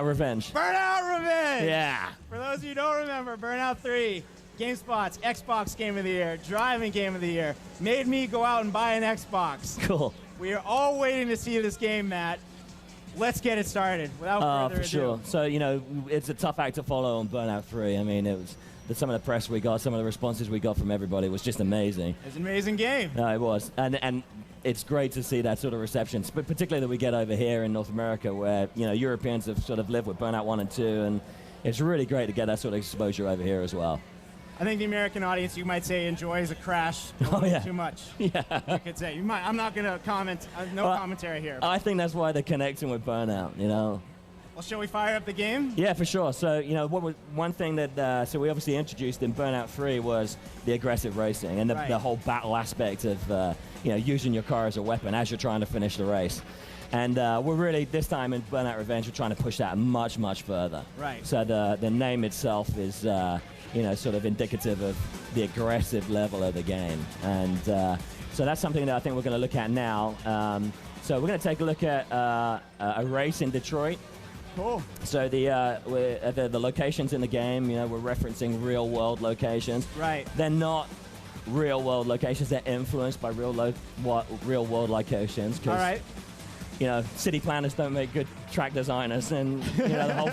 Revenge. Burnout Revenge! Yeah. For those of you who don't remember, Burnout 3, GameSpot's Xbox Game of the Year, Driving Game of the Year, made me go out and buy an Xbox. Cool. We are all waiting to see this game, Matt. Let's get it started without further ado. For sure. So, you know, it's a tough act to follow on Burnout 3. I mean, it was some of the press we got, some of the responses we got from everybody was just amazing. It's an amazing game. No, it was. And it's great to see that sort of reception, but particularly that we get over here in North America where, you know, Europeans have sort of lived with Burnout 1 and 2, and it's really great to get that sort of exposure over here as well. I think the American audience, you might say, enjoys a crash too much. Yeah. You could say. I'm not going to comment. No commentary here. I think that's why they're connecting with Burnout, you know. Well, shall we fire up the game? Yeah, for sure. So, you know, one thing that so we obviously introduced in Burnout 3 was the aggressive racing and the whole battle aspect of, you know, using your car as a weapon as you're trying to finish the race. And we're really, this time in Burnout Revenge, we're trying to push that much, much further. Right. So the name itself is, you know, sort of indicative of the aggressive level of the game. And so that's something that I think we're going to look at now. So we're going to take a look at a race in Detroit. Cool. So the locations in the game, you know, we're referencing real-world locations. Right. They're not real-world locations. They're influenced by real-world locations. All right. You know, city planners don't make good track designers, and you know the whole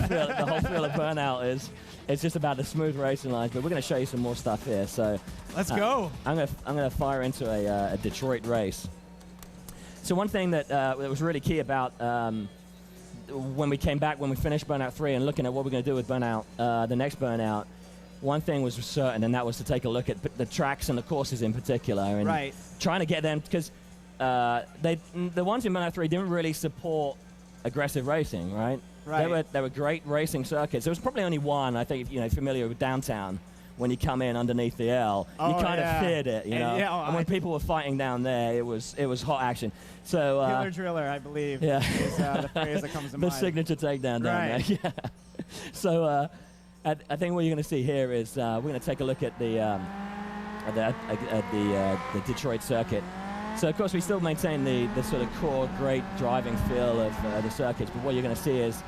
feel of Burnout is it's just about the smooth racing lines. But we're going to show you some more stuff here. So let's go. I'm gonna fire into a Detroit race. So one thing that was really key about when we came back, when we finished Burnout 3 and looking at what we're going to do with Burnout, the next Burnout, one thing was certain, and that was to take a look at the tracks and the courses in particular, and trying to get them, because the ones in Burnout 3 didn't really support aggressive racing, right? They were great racing circuits. There was probably only one, I think, if you're familiar with downtown. When you come in underneath the L, you kind of feared it, you know. And when people were fighting down there, it was hot action. So Killer Driller, I believe, is the phrase that comes to mind. The signature takedown down there. Yeah. So I think what you're going to see here is we're going to take a look at the Detroit circuit. So of course we still maintain the sort of core great driving feel of the circuits, but what you're going to see is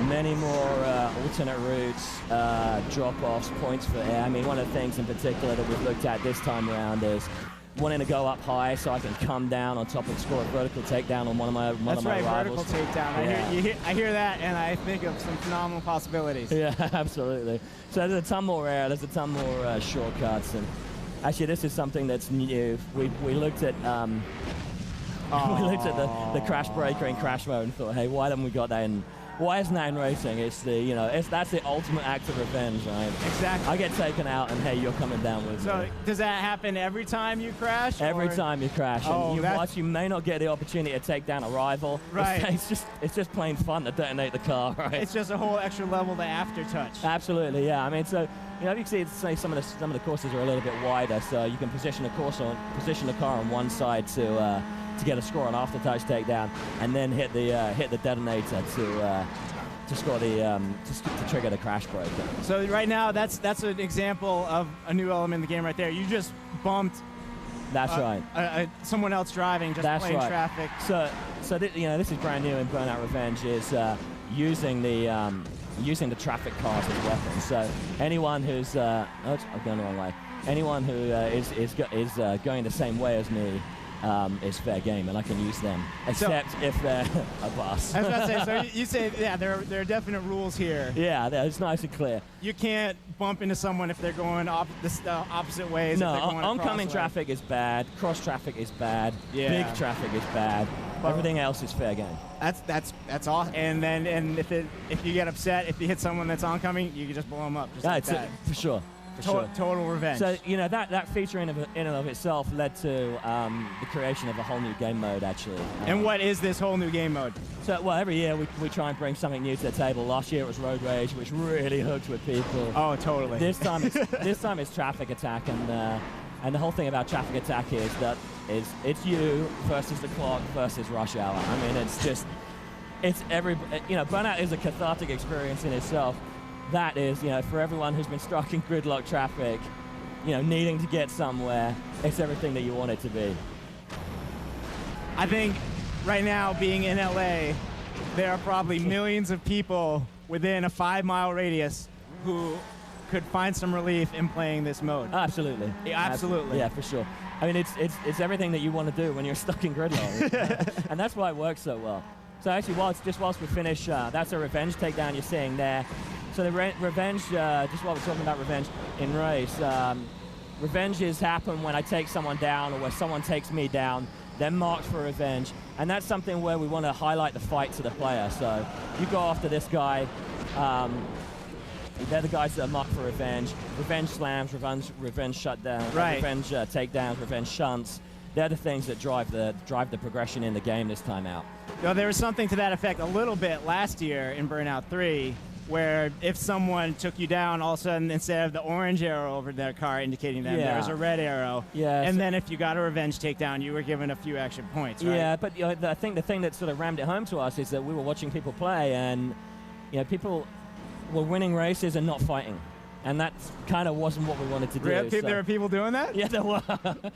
many more alternate routes, drop-offs, points for air. I mean, one of the things in particular that we've looked at this time around is wanting to go up high so I can come down on top and score a vertical takedown on one of my rivals. That's right, vertical takedown. Yeah. I hear that, and I think of some phenomenal possibilities. Yeah, absolutely. So there's a ton more air, there's a ton more shortcuts, and actually this is something that's new. We looked at we looked at the crash breaker in crash mode and thought, hey, why haven't we got that in? Why isn't that in racing? It's that's the ultimate act of revenge, right? Exactly. I get taken out, and hey, you're coming down with me. So does that happen every time you crash? Every time you crash. And you may not get the opportunity to take down a rival. Right. It's just plain fun to detonate the car, right? It's just a whole extra level to aftertouch. Absolutely, yeah. I mean, so you know, you can see some of the courses are a little bit wider, so you can position the car on one side to get a score on aftertouch takedown, and then hit the detonator to score to trigger the crash breaker. So right now, that's an example of a new element in the game right there. You just bumped. That's right. Someone else driving, just playing traffic. So this is brand new in Burnout Revenge, is using the traffic cars as weapons. So anyone who's I'm going the wrong way. Anyone who is going the same way as me is fair game, and I can use them, except if they're a bus. I was about to say, so you say, yeah, there are definite rules here. Yeah, it's nice and clear. You can't bump into someone if they're going the opposite ways. No, oncoming traffic is bad, cross traffic is bad, big traffic is bad. Everything else is fair game. That's awesome. And if you get upset, if you hit someone that's oncoming, you can just blow them up. Just like that. For sure. Total revenge. So, you know, that feature in and of itself led to the creation of a whole new game mode, actually. And what is this whole new game mode? So, well, every year we try and bring something new to the table. Last year it was Road Rage, which really hooked with people. Oh, totally. This time it's Traffic Attack, and the whole thing about Traffic Attack is that it's you versus the clock versus rush hour. I mean, Burnout is a cathartic experience in itself. That is, for everyone who's been stuck in gridlock traffic, needing to get somewhere, it's everything that you want it to be. I think right now, being in LA, there are probably millions of people within a 5-mile radius who could find some relief in playing this mode. Absolutely. Yeah, absolutely. Yeah, for sure. I mean, it's everything that you want to do when you're stuck in gridlock, and that's why it works so well. So actually, whilst we finish, that's a revenge takedown you're seeing there. So the revenge, just while we're talking about revenge in race, revenges happen when I take someone down or where someone takes me down. They're marked for revenge, and that's something where we want to highlight the fight to the player. So you go after this guy. They're the guys that are marked for revenge. Revenge slams, revenge shutdown, revenge takedowns, revenge shunts. They're the things that drive the progression in the game this time out. Well, there was something to that effect a little bit last year in Burnout 3, where if someone took you down, all of a sudden, instead of the orange arrow over their car indicating them, there was a red arrow. Yeah, and then if you got a revenge takedown, you were given a few extra points, right? Yeah, but I think the thing that sort of rammed it home to us is that we were watching people play, and people were winning races and not fighting. And that kind of wasn't what we wanted to do. Really? There were people doing that? Yeah, there were.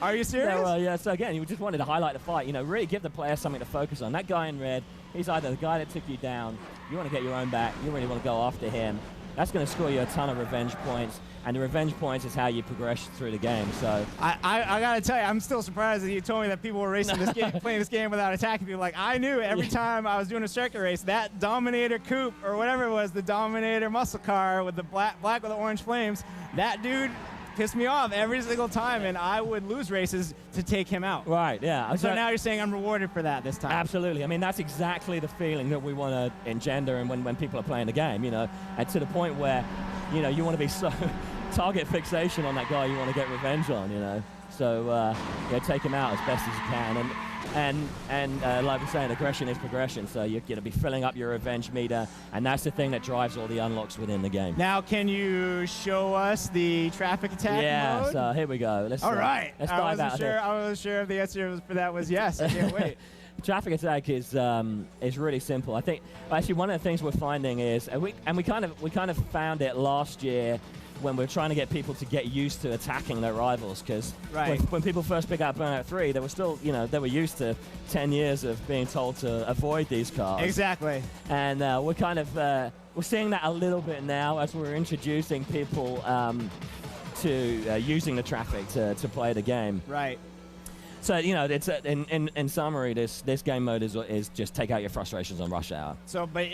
Are you serious? There were, yeah. So again, you just wanted to highlight the fight. Really give the player something to focus on. That guy in red, he's either the guy that took you down, you want to get your own back, you really want to go after him. That's going to score you a ton of revenge points, and the revenge points is how you progress through the game. So I got to tell you, I'm still surprised that you told me that people were racing this game, playing this game without attacking people. Like, I knew every time I was doing a circuit race, that Dominator coupe, or whatever it was, the Dominator muscle car with the black with the orange flames, that dude pissed me off every single time, and I would lose races to take him out. Right, yeah. So now you're saying I'm rewarded for that this time. Absolutely. I mean, that's exactly the feeling that we want to engender and when people are playing the game, and to the point where, you want to be so target fixation on that guy you want to get revenge on, So, take him out as best as you can. And like we're saying, aggression is progression, so you're going to be filling up your revenge meter, and that's the thing that drives all the unlocks within the game. Now, can you show us the traffic attack mode? Yeah, so here we go. All right. Let's dive out here. I wasn't sure if the answer for that was yes. I can't wait. Traffic attack is really simple. I think actually one of the things we're finding is, and we kind of found it last year when we're trying to get people to get used to attacking their rivals, because when people first pick up Burnout 3, they were still, they were used to 10 years of being told to avoid these cars. Exactly. And we're seeing that a little bit now as we're introducing people to using the traffic to play the game. Right. So, it's in summary, this game mode is just take out your frustrations on rush hour. So, but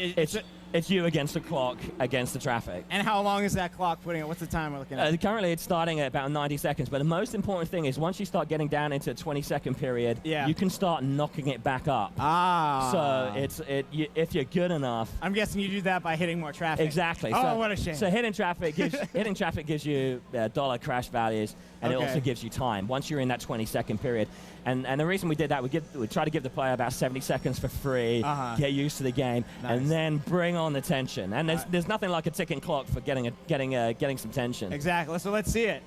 it's you against the clock, against the traffic. And how long is that clock putting it? What's the time we're looking at? Currently, it's starting at about 90 seconds. But the most important thing is once you start getting down into a 20-second period, you can start knocking it back up. Ah. So if you're good enough. I'm guessing you do that by hitting more traffic. Exactly. Oh, what a shame. So hitting traffic gives you dollar crash values, and it also gives you time once you're in that 20-second period. And the reason we did that, we try to give the player about 70 seconds for free, get used to the game, and then bring on the tension. And there's nothing like a ticking clock for getting some tension. Exactly. So let's see it.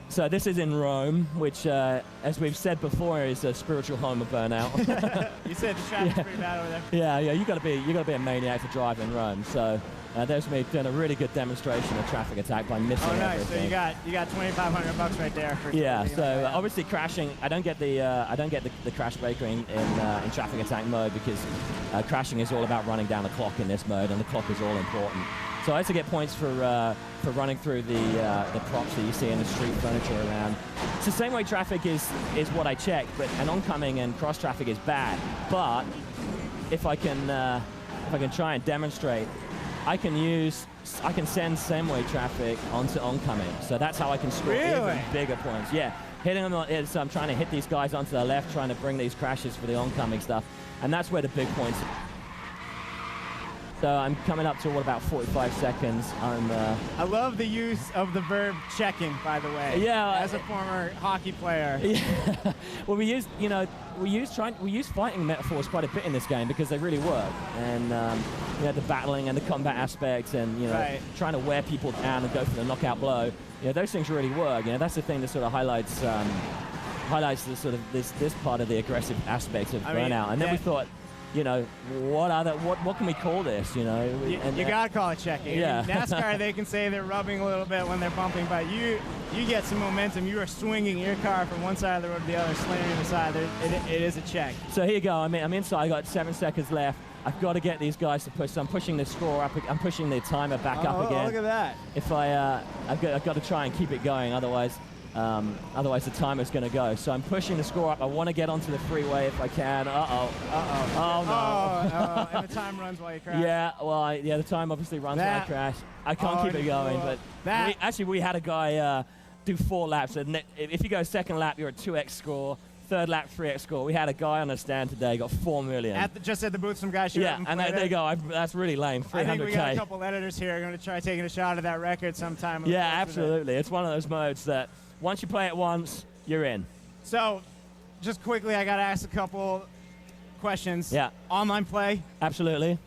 So this is in Rome, which, as we've said before, is a spiritual home of Burnout. You said the traffic's pretty bad over there. Yeah. You got to be a maniac to drive in Rome. So there's me doing a really good demonstration of traffic attack by missing everything. So you got $2,500 right there. So obviously crashing. I don't get the crash breaker in traffic attack mode because crashing is all about running down the clock in this mode, and the clock is all important. So I also get points for running through the props that you see in the street furniture around. It's the same way traffic is what I check, but an oncoming and cross traffic is bad. But if I can try and demonstrate, I can send same-way traffic onto oncoming. So that's how I can score even bigger points. Yeah, hitting them is I'm trying to hit these guys onto the left, trying to bring these crashes for the oncoming stuff, and that's where the big points. So I'm coming up to about 45 seconds. I love the use of the verb checking, by the way. Yeah. As a former hockey player. Yeah. Well, we use fighting metaphors quite a bit in this game because they really work. And the battling and the combat aspects, and trying to wear people down and go for the knockout blow. Those things really work. That's the thing that sort of highlights the sort of this part of the aggressive aspects of Burnout. And then we thought, you know, what can we call this, you know? You gotta call it checking. Yeah. In NASCAR, they can say they're rubbing a little bit when they're bumping, but you get some momentum. You are swinging your car from one side of the road to the other, slamming the side. It is a check. So here you go. I'm inside. I got 7 seconds left. I've got to get these guys to push. So I'm pushing the score up. I'm pushing the timer back up again. Oh, look at that. If I've got to try and keep it going. Otherwise the timer's going to go. So I'm pushing the score up. I want to get onto the freeway if I can. Oh no. And the time runs while you crash. Yeah. Well, the time obviously runs while I crash. I can't keep it going. But we had a guy do 4 laps. And if you go second lap, you're at 2x score. Third lap, 3x score. We had a guy on the stand today, got 4 million. Just at the booth, some guy showed up and there you go. That's really lame. 300K. I think we got a couple editors here going to try taking a shot at that record sometime. Yeah, absolutely. It's one of those modes that once you play it once, you're in. So, just quickly, I got to ask a couple questions. Yeah. Online play? Absolutely.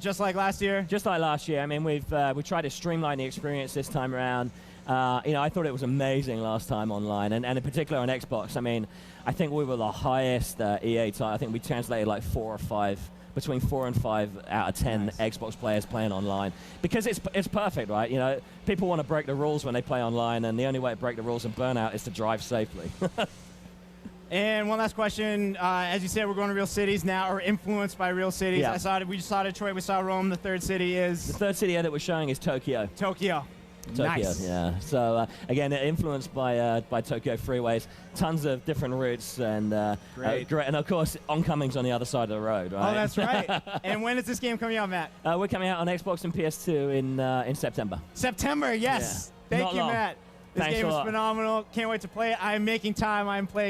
Just like last year? Just like last year. I mean, we tried to streamline the experience this time around. I thought it was amazing last time online, and in particular on Xbox. I mean, I think we were the highest EA time. I think we translated like 4 or 5, between 4 and 5 out of 10 Xbox players playing online. Because it's perfect, right? You know, people want to break the rules when they play online, and the only way to break the rules in Burnout is to drive safely. And one last question. As you said, we're going to real cities now, or influenced by real cities. Yeah. We just saw Detroit, we saw Rome. The third city is? The third city that we're showing is Tokyo. Tokyo. Nice. Yeah. So again, influenced by Tokyo freeways, tons of different routes, and great. And of course, oncomings on the other side of the road. Right? Oh, that's right. And when is this game coming out, Matt? We're coming out on Xbox and PS2 in September. September, yes. Yeah. Thank you, Matt. This game is phenomenal. Can't wait to play it. I'm making time. I'm playing.